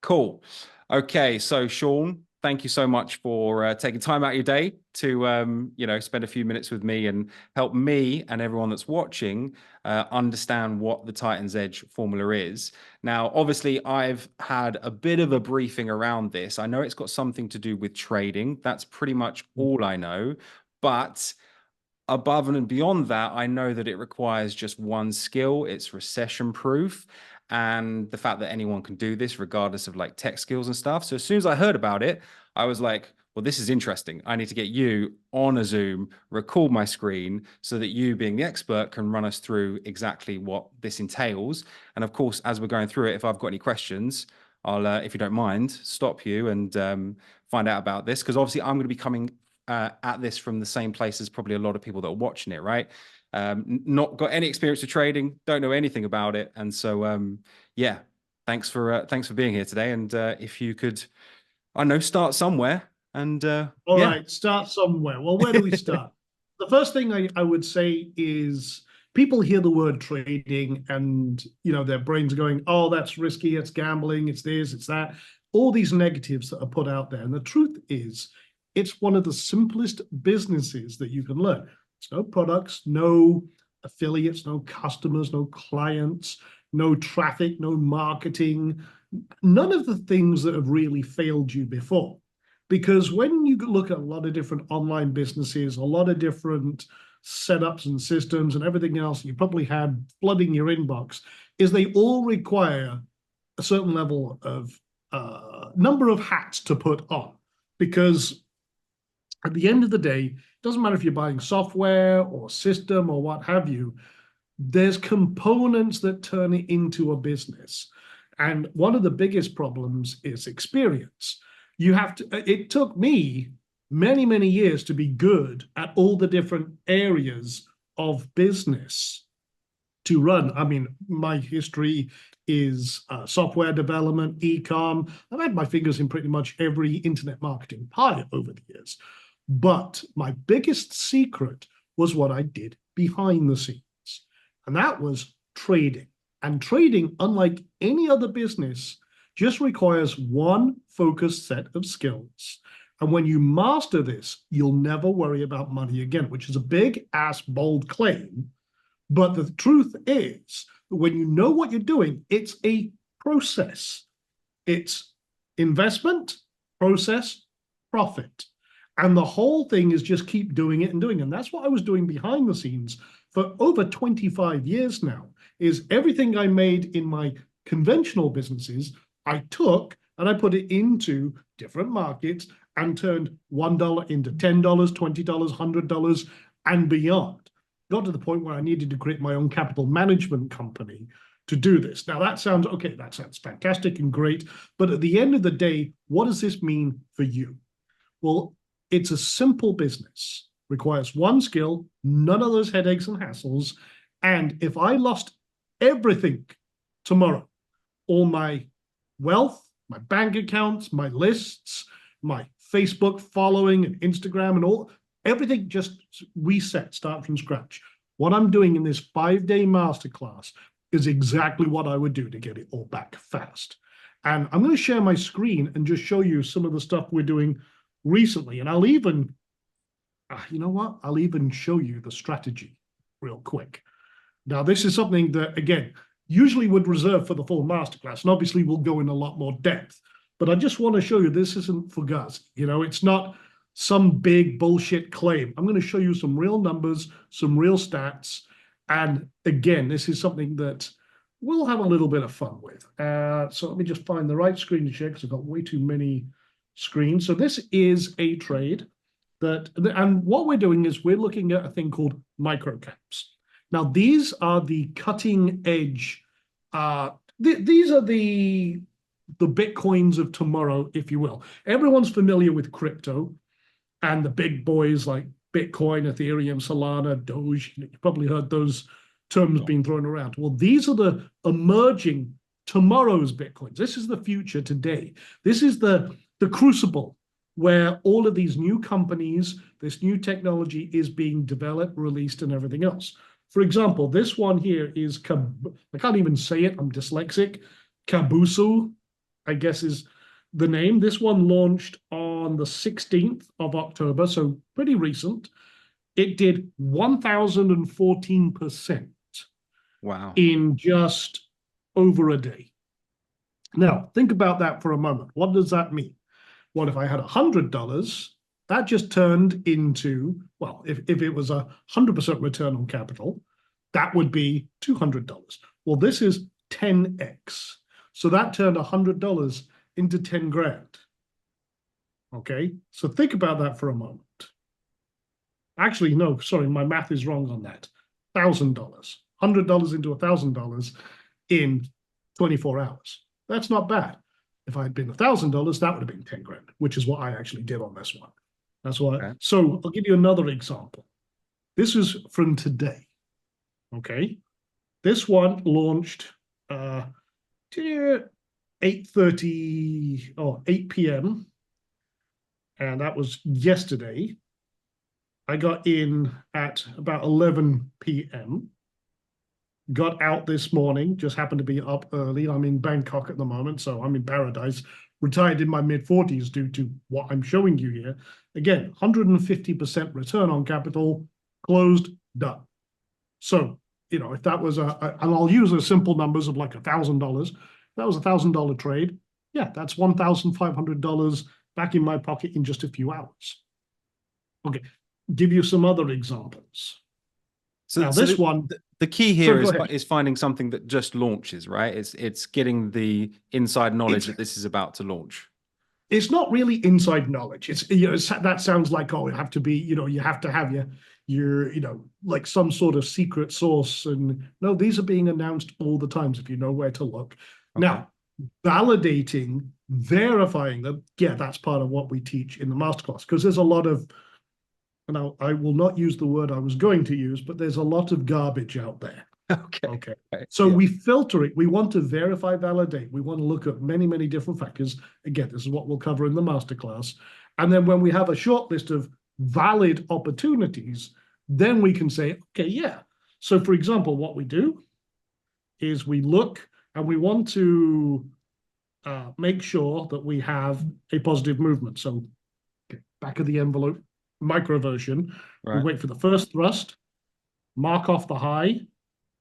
Cool. Okay, so Sean, thank you so much for taking time out of your day to spend a few minutes with me and help me and everyone that's watching understand what the Titan's Edge formula is. Now, obviously, I've had a bit of a briefing around this. I know it's got something to do with trading. That's pretty much all I know. But above and beyond that, I know that it requires just one skill. It's recession proof. And the fact that anyone can do this, regardless of like tech skills and stuff. So as soon as I heard about it, I was like, well, this is interesting. I need to get you on a Zoom, record my screen so that you, being the expert, can run us through exactly what this entails. And of course, as we're going through it, if I've got any questions, I'll, if you don't mind, stop you and find out about this. Because obviously, I'm going to be coming at this from the same place as probably a lot of people that are watching it, right? Not got any experience with trading, don't know anything about it, and so yeah, thanks for being here today. And if you could, I know, start somewhere, and All yeah, right, start somewhere. Well, where do we start? The first thing I would say is people hear the word trading and their brains are going, oh, that's risky, it's gambling, it's this, it's that, all these negatives that are put out there. And the truth is, it's one of the simplest businesses that you can learn. It's no products, no affiliates, no customers, no clients, no traffic, no marketing, none of the things that have really failed you before. Because when you look at a lot of different online businesses, a lot of different setups and systems and everything else you probably had flooding your inbox, is they all require a certain level of number of hats to put on. Because at the end of the day, it doesn't matter if you're buying software or system or what have you, there's components that turn it into a business. And one of the biggest problems is experience. It took me many, many years to be good at all the different areas of business to run. I mean, my history is software development, e-com. I've had my fingers in pretty much every internet marketing pie over the years. But my biggest secret was what I did behind the scenes. And that was trading. And trading, unlike any other business, just requires one focused set of skills. And when you master this, you'll never worry about money again, which is a big ass bold claim. But the truth is, when you know what you're doing, it's a process. It's investment, process, profit. And the whole thing is just keep doing it and doing it. And that's what I was doing behind the scenes for over 25 years now, is everything I made in my conventional businesses, I took and I put it into different markets and turned $1 into $10, $20, $100, and beyond. Got to the point where I needed to create my own capital management company to do this. Now that sounds okay, that sounds fantastic and great, but at the end of the day, what does this mean for you? Well, it's a simple business, requires one skill, none of those headaches and hassles. And if I lost everything tomorrow, all my wealth, my bank accounts, my lists, my Facebook following and Instagram and all, everything just reset, start from scratch. What I'm doing in this 5-day masterclass is exactly what I would do to get it all back fast. And I'm going to share my screen and just show you some of the stuff we're doing recently. And I'll even, you know what? I'll even show you the strategy real quick. Now, this is something that, again, usually would reserve for the full masterclass. And obviously, we'll go in a lot more depth. But I just want to show you this isn't fugazi. It's not some big bullshit claim. I'm going to show you some real numbers, some real stats. And again, this is something that we'll have a little bit of fun with. So let me just find the right screen to share because I've got way too many screens. So this is a trade and what we're doing is we're looking at a thing called microcaps. Now, these are the cutting edge. These are the Bitcoins of tomorrow, if you will. Everyone's familiar with crypto and the big boys like Bitcoin, Ethereum, Solana, Doge. You've probably heard those terms being thrown around. Well, these are the emerging tomorrow's Bitcoins. This is the future today. This is the crucible where all of these new companies, this new technology is being developed, released, and everything else. For example, this one here is, I can't even say it, I'm dyslexic, Kabusu, I guess is the name. This one launched on the 16th of October, so pretty recent. It did 1,014% Wow. in just over a day. Now, think about that for a moment. What does that mean? Well, if I had $100, that just turned into, well, if it was 100% return on capital, that would be $200. Well, this is 10x. So that turned $100 into 10 grand. Okay, so think about that for a moment. Actually, no, sorry, my math is wrong on that. $1,000, $100 into $1,000 in 24 hours. That's not bad. If I had been $1,000, that would have been 10 grand, which is what I actually did on this one. That's why. Okay. So I'll give you another example. This is from today. Okay, this one launched 8:30 or 8 p.m. and that was yesterday. I got in at about 11 p.m. Got out this morning, just happened to be up early. I'm in Bangkok at the moment, so I'm in paradise. Retired in my mid-40s due to what I'm showing you here. Again, 150% return on capital, closed, done. So, you know, if that was and I'll use the simple numbers of like $1,000. If that was $1,000 trade, yeah, that's $1,500 back in my pocket in just a few hours. Okay, give you some other examples. So now this one, the key here Sorry, is finding something that just launches, right? It's getting the inside knowledge that this is about to launch. It's not really inside knowledge. It's, you know, that sounds like, oh, it have to be, you know, you have to have your, you know, like some sort of secret source. And no, these are being announced all the times if you know where to look. Okay. Now, validating, verifying them, yeah, that's part of what we teach in the masterclass, because there's a lot of, and I will not use the word I was going to use, but there's a lot of garbage out there. Okay. So yeah. we filter it. We want to verify, validate. We want to look at many, many different factors. Again, this is what we'll cover in the masterclass. And then when we have a short list of valid opportunities, then we can say, okay, yeah. So for example, what we do is we look and we want to make sure that we have a positive movement. So okay, back of the envelope, micro version, Right. we wait for the first thrust, mark off the high,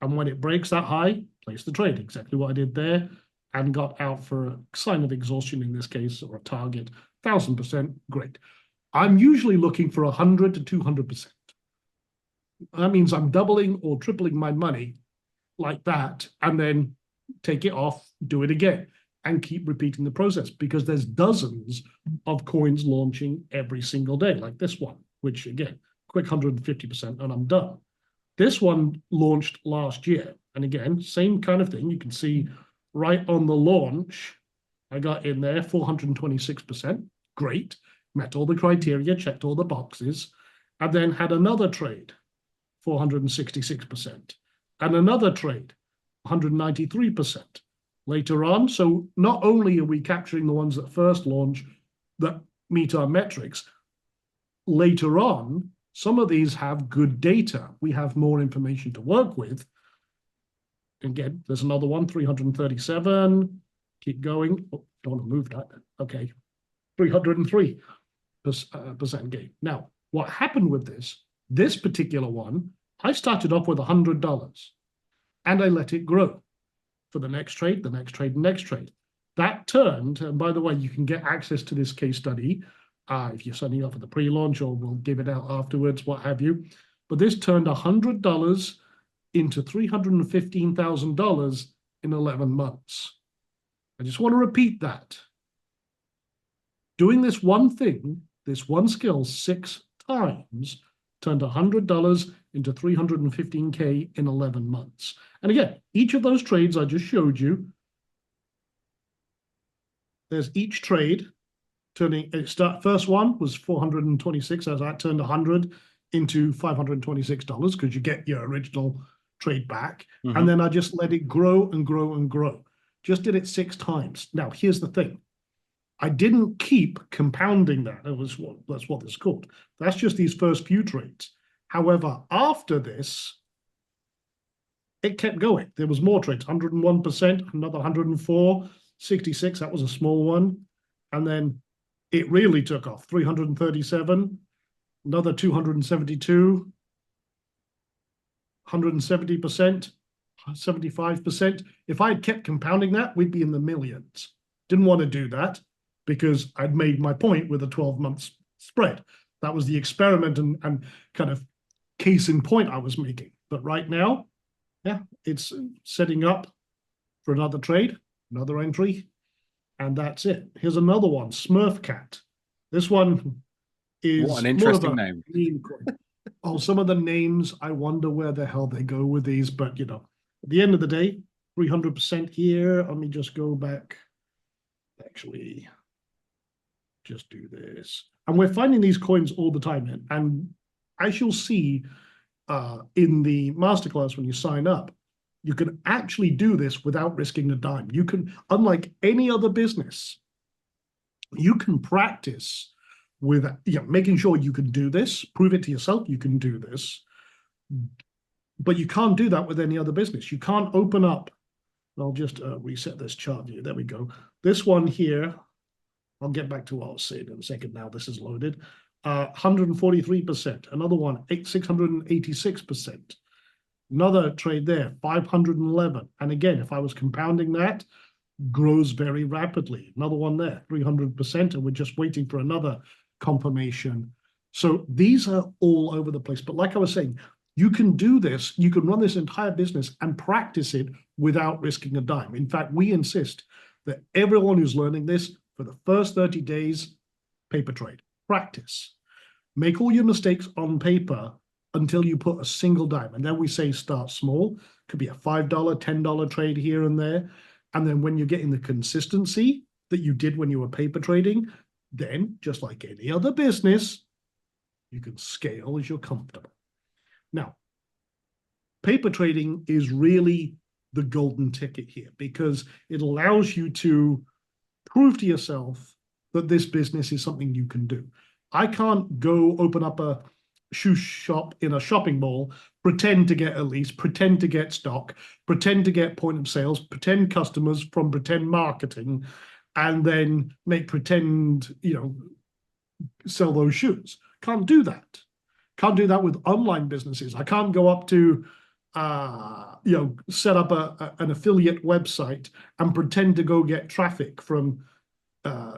and when it breaks that high, place the trade. Exactly what I did there, and got out for a sign of exhaustion in this case, or a target, 1,000%, great. I'm usually looking for 100 to 200%. That means I'm doubling or tripling my money like that, and then take it off, do it again, and keep repeating the process, because there's dozens of coins launching every single day, like this one, which again, quick 150%, and I'm done. This one launched last year. And again, same kind of thing. You can see right on the launch, I got in there 426%. Great. Met all the criteria, checked all the boxes, and then had another trade, 466%. And another trade, 193%. Later on, so not only are we capturing the ones that first launch that meet our metrics, later on, some of these have good data. We have more information to work with. Again, there's another one, 337. Keep going. Oh, don't want to move that. Okay. 303% gain. Now, what happened with this particular one, I started off with $100 and I let it grow for the next trade, the next trade, the next trade. That turned, and by the way, you can get access to this case study if you're signing up for the pre-launch, or we'll give it out afterwards, what have you. But this turned $100 into $315,000 in 11 months. I just want to repeat that. Doing this one thing, this one skill 6 times, turned $100 into $315K in 11 months. And again, each of those trades I just showed you, there's each trade turning, first one was 426, as that turned 100 into $526 because you get your original trade back. Mm-hmm. And then I just let it grow and grow and grow. Just did it 6 times. Now, here's the thing. I didn't keep compounding that. That's what it's called. That's just these first few trades. However, after this, it kept going. There was more trades, 101%, another 104, 66, that was a small one. And then it really took off, 337, another 272, 170%, 75%. If I had kept compounding that, we'd be in the millions. Didn't want to do that because I'd made my point with a 12-month spread. That was the experiment and kind of case in point I was making. But right now, yeah, it's setting up for another trade, another entry, and that's it. Here's another one, Smurfcat. This one is what an interesting name. Meme coin. Oh, some of the names, I wonder where the hell they go with these, but you know, at the end of the day, 300% here. Let me just go back. Actually, just do this. And we're finding these coins all the time. And as you'll see in the masterclass when you sign up, you can actually do this without risking a dime. You can, unlike any other business, you can practice with making sure you can do this, prove it to yourself you can do this, but you can't do that with any other business. You can't open up, I'll just reset this chart view. There we go. This one here, I'll get back to what I was saying in a second now. This is loaded. 143%. Another one, 686%. Another trade there, 511. And again, if I was compounding that, grows very rapidly. Another one there, 300%. And we're just waiting for another confirmation. So these are all over the place. But like I was saying, you can do this, you can run this entire business and practice it without risking a dime. In fact, we insist that everyone who's learning this for the first 30 days, paper trade, practice. Make all your mistakes on paper until you put a single dime. And then we say start small. Could be a $5, $10 trade here and there. And then when you're getting the consistency that you did when you were paper trading, then just like any other business, you can scale as you're comfortable. Now, paper trading is really the golden ticket here because it allows you to prove to yourself that this business is something you can do. I can't go open up a shoe shop in a shopping mall, pretend to get a lease, pretend to get stock, pretend to get point of sales, pretend customers from pretend marketing, and then make pretend, sell those shoes. Can't do that. Can't do that with online businesses. I can't go up to, set up an affiliate website and pretend to go get traffic from,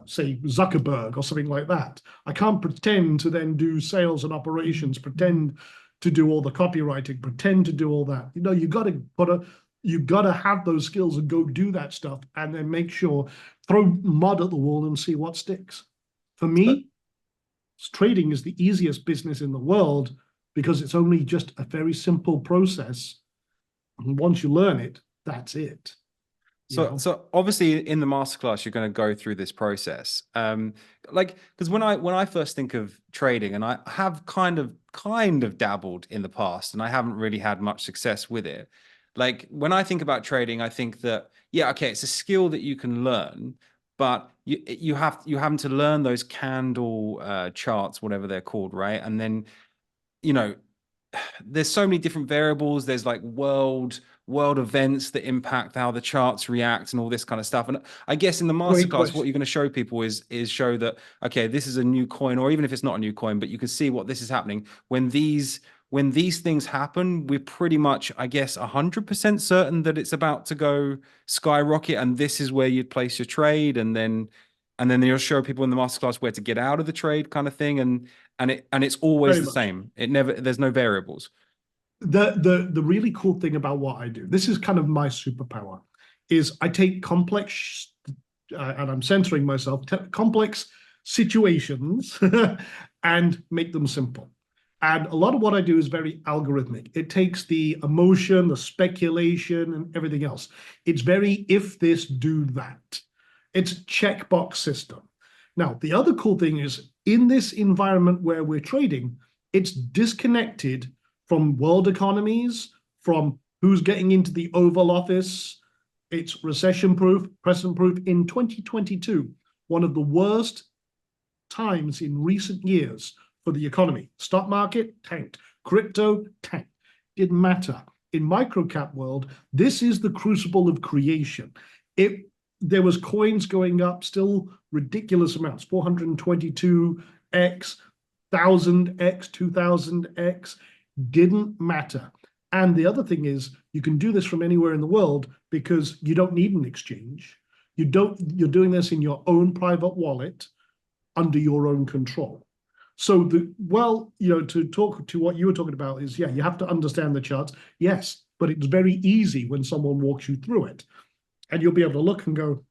say, Zuckerberg or something like that. I can't pretend to then do sales and operations, pretend to do all the copywriting, pretend to do all that. You got to have those skills and go do that stuff, and then make sure, throw mud at the wall and see what sticks. For me, trading is the easiest business in the world because it's only just a very simple process. And once you learn it, that's it. So obviously in the masterclass, you're going to go through this process. Because when I first think of trading, and I have kind of dabbled in the past, and I haven't really had much success with it. Like when I think about trading, I think that, yeah, okay, it's a skill that you can learn, but you having to learn those candle charts, whatever they're called, right? And then, there's so many different variables. There's like world events that impact how the charts react and all this kind of stuff. And I guess in the masterclass, what you're going to show people is show that, okay, this is a new coin, or even if it's not a new coin, but you can see what this is happening. When these things happen, we're pretty much, I guess, 100% certain that it's about to go skyrocket, and this is where you'd place your trade, and then you'll show people in the masterclass where to get out of the trade, kind of thing. And it's always the same. There's no variables. The really cool thing about what I do, this is kind of my superpower, is I take complex, and I'm censoring myself, complex situations and make them simple. And a lot of what I do is very algorithmic. It takes the emotion, the speculation, and everything else. It's very if this, do that. It's a checkbox system. Now, the other cool thing is in this environment where we're trading, it's disconnected from world economies, from who's getting into the Oval Office. It's recession-proof, precedent-proof. In 2022, one of the worst times in recent years for the economy. Stock market tanked, crypto tanked. Didn't matter. In microcap world, this is the crucible of creation. there was coins going up, still ridiculous amounts, 422x, 1000x, 2000x, didn't matter. And the other thing is, you can do this from anywhere in the world because you don't need an exchange. You're doing this in your own private wallet under your own control. So to talk to what you were talking about is, yeah, you have to understand the charts. Yes, but it's very easy when someone walks you through it. And you'll be able to look and go,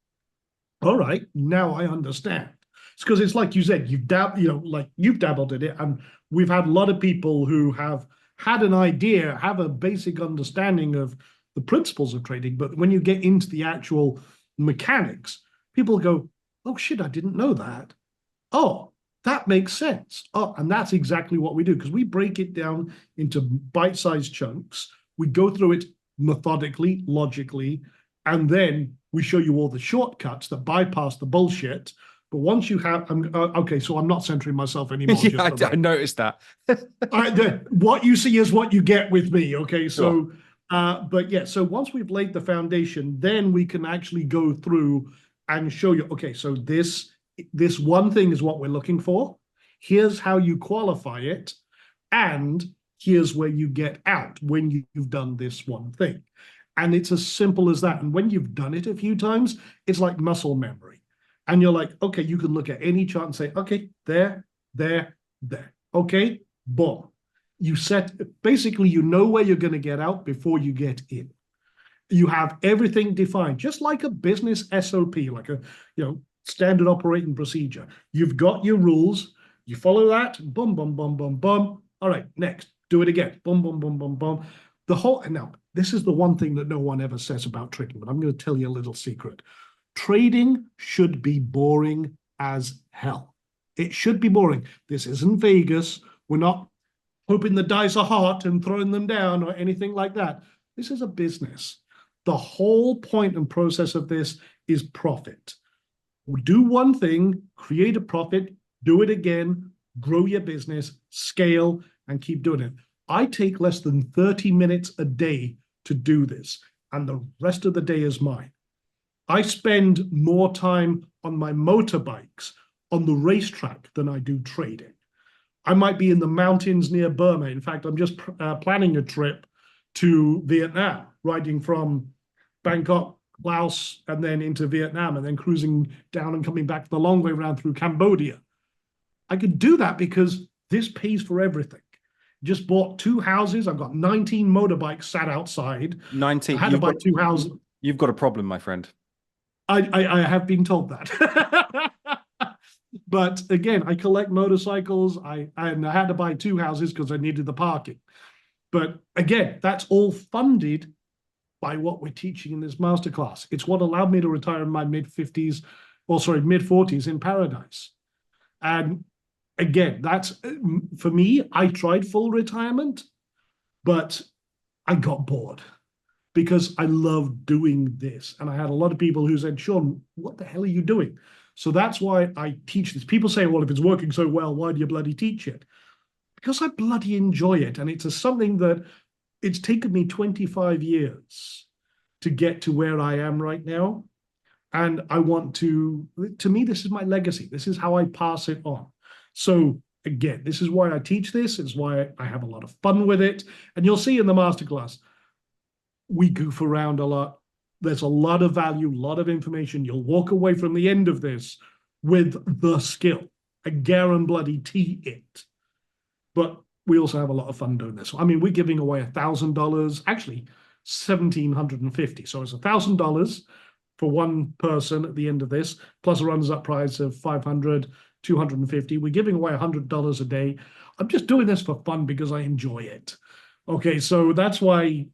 all right, now I understand. It's because it's like you said, you've dabbled in it. And we've had a lot of people who have had an idea, have a basic understanding of the principles of trading. But when you get into the actual mechanics, people go, oh shit, I didn't know that. Oh, that makes sense. Oh, and that's exactly what we do, because we break it down into bite-sized chunks. We go through it methodically, logically, and then we show you all the shortcuts that bypass the bullshit. But once you have, okay, so I'm not centering myself anymore. Yeah, I noticed that. What you see is what you get with me. Okay, so, Sure. but yeah, so once we've laid the foundation, then we can actually go through and show you, okay, so this one thing is what we're looking for. Here's how you qualify it. And here's where you get out when you've done this one thing. And it's as simple as that. And when you've done it a few times, it's like muscle memory. And you're like, okay, you can look at any chart and say, okay, there. Okay, boom. Basically, you know where you're going to get out before you get in. You have everything defined, just like a business SOP, like a, standard operating procedure. You've got your rules, you follow that, boom, boom, boom, boom, boom. All right, next, do it again, boom, boom, boom, boom, boom. Now, this is the one thing that no one ever says about trading, but I'm going to tell you a little secret. Trading should be boring as hell. It should be boring. This isn't Vegas. We're not hoping the dice are hot and throwing them down or anything like that. This is a business. The whole point and process of this is profit. Do one thing, create a profit, do it again, grow your business, scale, and keep doing it. I take less than 30 minutes a day to do this, and the rest of the day is mine. I spend more time on my motorbikes on the racetrack than I do trading. I might be in the mountains near Burma. In fact, I'm just planning a trip to Vietnam, riding from Bangkok, Laos, and then into Vietnam, and then cruising down and coming back the long way around through Cambodia. I could do that because this pays for everything. Just bought 2 houses. I've got 19 motorbikes sat outside. 19. I had to buy 2 houses. You've got a problem, my friend. I have been told that. But again, I collect motorcycles. I had to buy 2 houses because I needed the parking. But again, that's all funded by what we're teaching in this masterclass. It's what allowed me to retire in my mid-40s in paradise. And again, that's, for me, I tried full retirement, but I got bored because I love doing this. And I had a lot of people who said, Sean, what the hell are you doing? So that's why I teach this. People say, well, if it's working so well, why do you bloody teach it? Because I bloody enjoy it. And it's something that it's taken me 25 years to get to where I am right now. And I want to me, this is my legacy. This is how I pass it on. So again, this is why I teach this. It's why I have a lot of fun with it. And you'll see in the masterclass, we goof around a lot. There's a lot of value, a lot of information. You'll walk away from the end of this with the skill. I guarantee it. But we also have a lot of fun doing this. I mean, we're giving away $1,000, actually $1,750. So it's $1,000 for one person at the end of this, plus a runners-up prize of $500, $250. We're giving away $100 a day. I'm just doing this for fun because I enjoy it. Okay, so that's why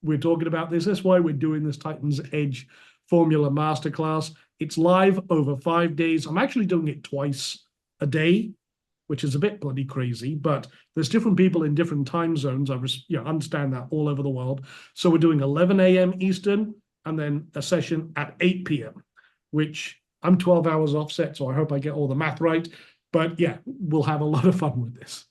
we're talking about this. That's why we're doing this Titans Edge Formula Masterclass. It's live over 5 days. I'm actually doing it twice a day, which is a bit bloody crazy, but there's different people in different time zones. I understand that all over the world. So we're doing 11 a.m. Eastern and then a session at 8 p.m., which I'm 12 hours offset, so I hope I get all the math right. But yeah, we'll have a lot of fun with this.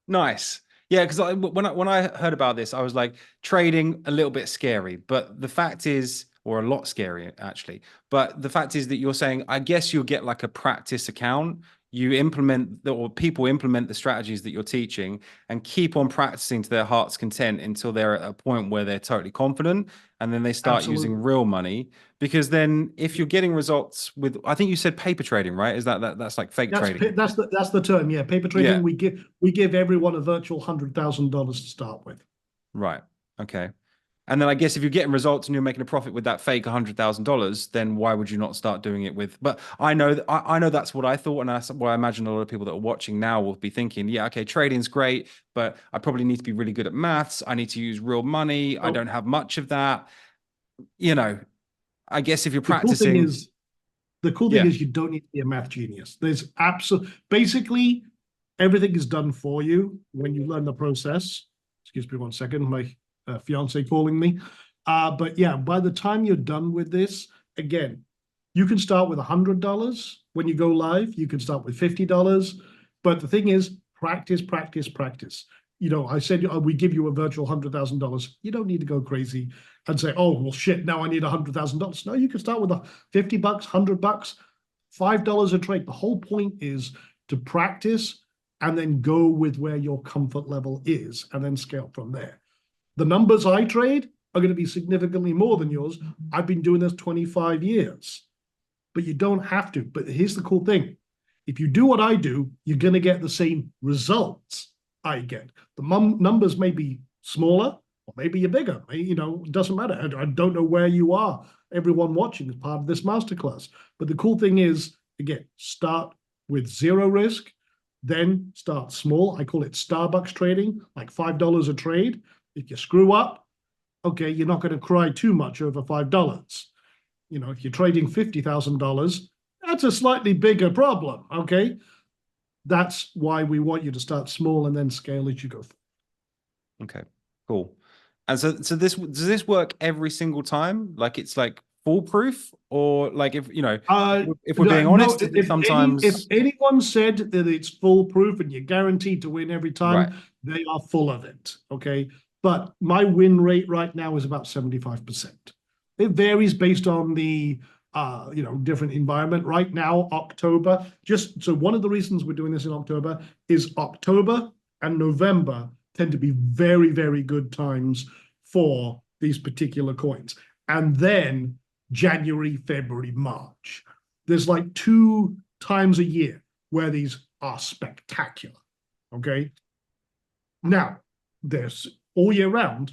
Nice. Yeah, because when I heard about this, I was like, trading a little bit scary. But the fact is, or a lot scarier actually. But the fact is that you're saying, I guess you'll get like a practice account. You implement or people implement the strategies that you're teaching and keep on practicing to their heart's content until they're at a point where they're totally confident, and then they start using Absolutely. real money. Because then if you're getting results with, I think you said paper trading, right? Is that's like fake trading? That's the term. Yeah, paper Yeah. trading. We give everyone a virtual $100,000 to start with. Right. Okay. And then I guess if you're getting results and you're making a profit with that fake $100,000, then why would you not start doing it with? But I know that I know that's what I thought, and that's what I imagine a lot of people that are watching now will be thinking. Yeah, okay, trading's great, but I probably need to be really good at maths. I need to use real money. I So don't have much of that. You know, I guess if you're the cool thing practicing, is, the cool thing yeah, is you don't need to be a math genius. There's basically everything is done for you when you learn the process. Excuse me 1 second, my fiance calling me. But yeah, by the time you're done with this, again, you can start with $100 when you go live. You can start with $50. But the thing is, practice, practice, practice. I said we give you a virtual $100,000. You don't need to go crazy and say, oh, well, shit, now I need $100,000. No, you can start with $50, $100, $5 a trade. The whole point is to practice and then go with where your comfort level is and then scale from there. The numbers I trade are going to be significantly more than yours. I've been doing this 25 years, but you don't have to. But here's the cool thing. If you do what I do, you're going to get the same results I get. The numbers may be smaller, or maybe you're bigger. It doesn't matter. I don't know where you are. Everyone watching is part of this masterclass. But the cool thing is, again, start with zero risk, then start small. I call it Starbucks trading, like $5 a trade. If you screw up, okay, you're not going to cry too much over $5. If you're trading $50,000, that's a slightly bigger problem, okay? That's why we want you to start small and then scale as you go. okay, cool. And so this does this work every single time? Like it's like foolproof, or like if if we're being honest, sometimes if anyone said that it's foolproof and you're guaranteed to win every right. time, they are full of it, okay? But my win rate right now is about 75%. It varies based on the different environment. Right now, October, so one of the reasons we're doing this in October is October and November tend to be very, very good times for these particular coins. And then January, February, March. There's like 2 times a year where these are spectacular, okay? Now, there's all year round,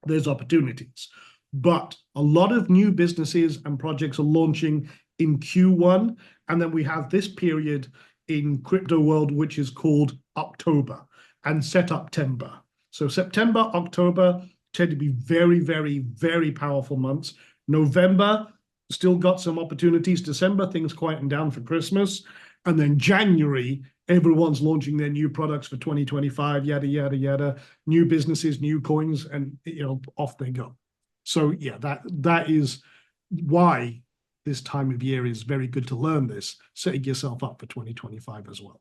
there's opportunities. But a lot of new businesses and projects are launching in Q1. And then we have this period in crypto world, which is called October and September. So September, October tend to be very, very, very powerful months. November, still got some opportunities. December, things quieten down for Christmas. And then January, everyone's launching their new products for 2025, yada, yada, yada, new businesses, new coins, and off they go. So yeah, that is why this time of year is very good to learn this, setting yourself up for 2025 as well.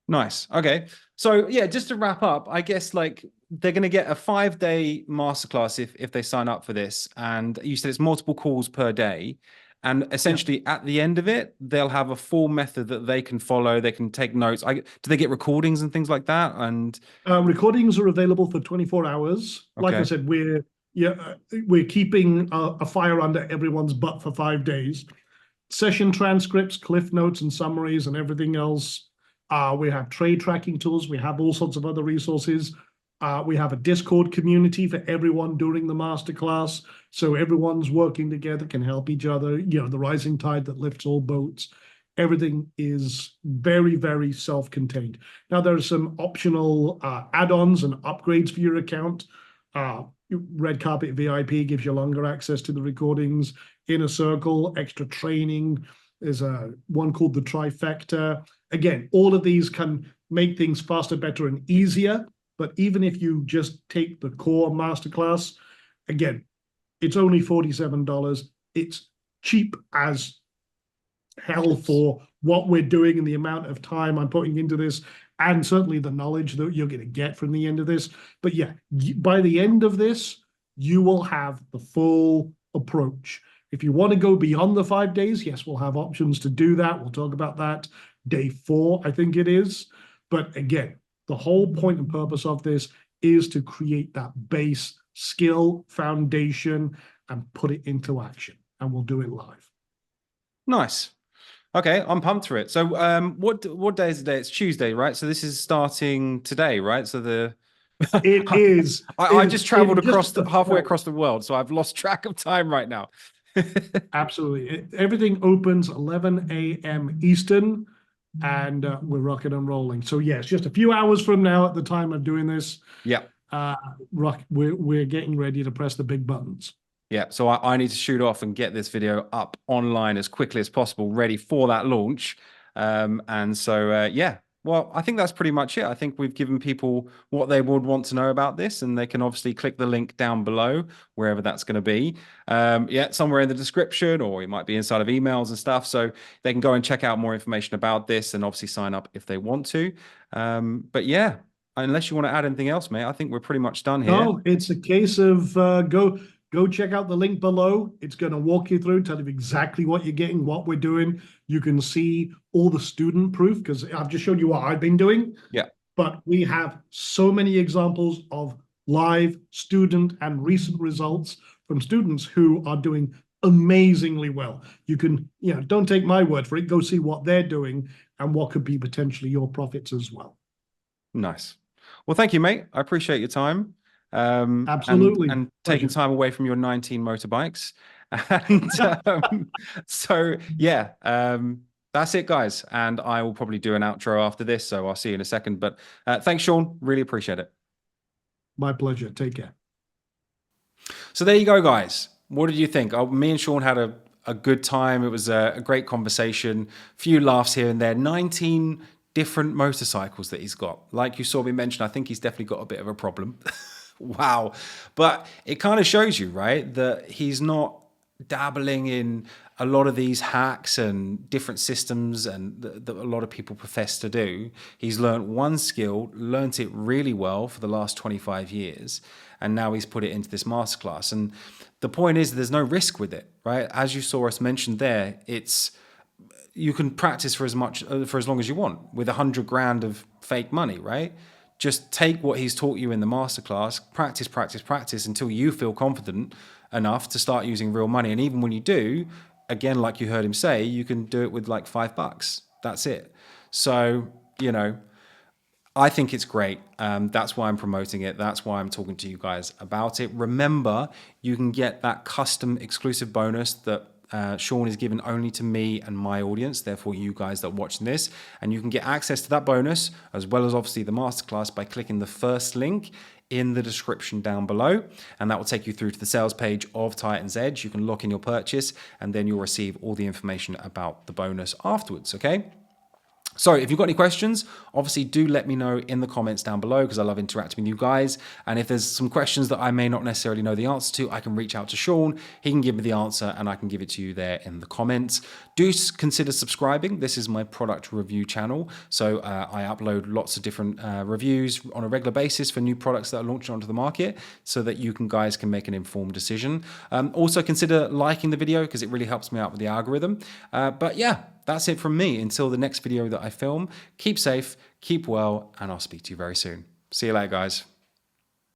Nice. Okay. So yeah, just to wrap up, I guess like they're going to get a 5-day masterclass if they sign up for this. And you said it's multiple calls per day. And essentially at the end of it, they'll have a full method that they can follow. They can take notes. Do they get recordings and things like that? And recordings are available for 24 hours. Okay. Like I said, we're keeping a fire under everyone's butt for 5 days. Session transcripts, cliff notes and summaries and everything else. We have trade tracking tools. We have all sorts of other resources. We have a Discord community for everyone during the masterclass. So everyone's working together, can help each other. The rising tide that lifts all boats. Everything is very, very self-contained. Now, there are some optional add-ons and upgrades for your account. Red Carpet VIP gives you longer access to the recordings. Inner Circle, extra training. There's one called the Trifecta. Again, all of these can make things faster, better, and easier. But even if you just take the core masterclass, again, it's only $47. It's cheap as hell for what we're doing and the amount of time I'm putting into this, and certainly the knowledge that you're going to get from the end of this. But yeah, by the end of this, you will have the full approach. If you want to go beyond the 5 days, yes, we'll have options to do that. We'll talk about that day 4, I think it is. But again, the whole point and purpose of this is to create that base skill foundation and put it into action. And we'll do it live. Nice. Okay, I'm pumped for it. So what day is the day? It's Tuesday, right? So this is starting today, right? So it is. I just traveled halfway across the world, so I've lost track of time right now. Absolutely. Everything opens 11 a.m. Eastern, and we're rocking and rolling. So yes, just a few hours from now at the time of doing this. Yeah. We're getting ready to press the big buttons. Yeah, so I need to shoot off and get this video up online as quickly as possible, ready for that launch. Yeah, well, I think that's pretty much it. I think we've given people what they would want to know about this, and they can obviously click the link down below, wherever that's going to be. Yeah, somewhere in the description, or it might be inside of emails and stuff. So they can go and check out more information about this and obviously sign up if they want to. But yeah, unless you want to add anything else, mate, I think we're pretty much done here. No, it's a case of go check out the link below. It's going to walk you through, tell you exactly what you're getting, what we're doing. You can see all the student proof because I've just showed you what I've been doing. Yeah. But we have so many examples of live student and recent results from students who are doing amazingly well. You can, don't take my word for it. Go see what they're doing and what could be potentially your profits as well. Nice. Well, thank you, mate. I appreciate your time. Absolutely. And taking time away from your 19 motorbikes. And that's it, guys. And I will probably do an outro after this, so I'll see you in a second. But thanks, Sean. Really appreciate it. My pleasure. Take care. So there you go, guys. What did you think? Me and Sean had a good time. It was a great conversation, a few laughs here and there. 19 different motorcycles that he's got. Like you saw me mention, I think he's definitely got a bit of a problem. Wow. But it kind of shows you, right, that he's not dabbling in a lot of these hacks and different systems and that a lot of people profess to do. He's learned one skill, learnt it really well for the last 25 years, and now he's put it into this masterclass. And the point is, there's no risk with it, right? As you saw us mentioned there, you can practice for as long as you want with 100 grand of fake money, right? Just take what he's taught you in the masterclass, practice until you feel confident enough to start using real money. And even when you do, again, like you heard him say, you can do it with like $5. That's it. So, I think it's great. That's why I'm promoting it. That's why I'm talking to you guys about it. Remember, you can get that custom exclusive bonus that Sean is given only to me and my audience, therefore you guys that are watching this, and you can get access to that bonus as well as obviously the masterclass by clicking the first link in the description down below, and that will take you through to the sales page of Titan's Edge. You can lock in your purchase and then you'll receive all the information about the bonus afterwards. Okay, so if you've got any questions, obviously do let me know in the comments down below because I love interacting with you guys. And if there's some questions that I may not necessarily know the answer to, I can reach out to Sean. He can give me the answer and I can give it to you there in the comments. Do consider subscribing. This is my product review channel. So I upload lots of different reviews on a regular basis for new products that are launching onto the market so that you guys can make an informed decision. Also consider liking the video because it really helps me out with the algorithm. But yeah, that's it from me. Until the next video that I film, keep safe, keep well, and I'll speak to you very soon. See you later, guys.